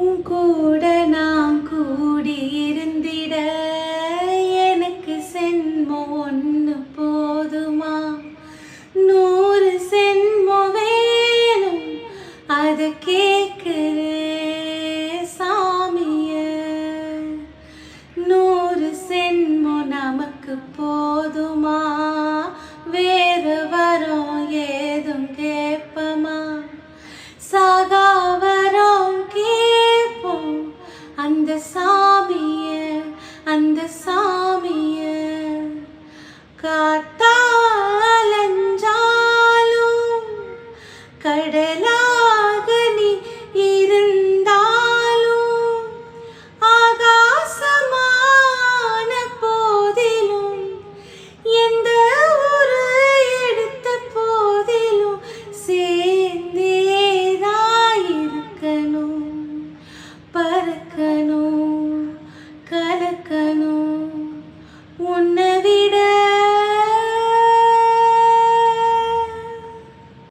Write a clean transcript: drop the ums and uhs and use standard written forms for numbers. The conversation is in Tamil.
உன் கூட நான் கூடியிருந்திட எனக்கு சென்மம் ஒன்று போதுமா? 100 சென்மம் வேணும், அது கேட்குறே சாமிய. 100 சென்மம் நமக்கு போதுமா? வேற வரம் ஏதும் கேட்பமா? சாகாவரம் கேட்போம் அந்த சாமிய, அந்த சாமிய. காத்தாலஞ்சாலும் கடலாக நீ இருந்தாலும் ஆகாசமான போதிலும் எந்த ஒரு எடுத்த போதிலும் சேர்ந்தேதாயிருக்கணும், பறக்க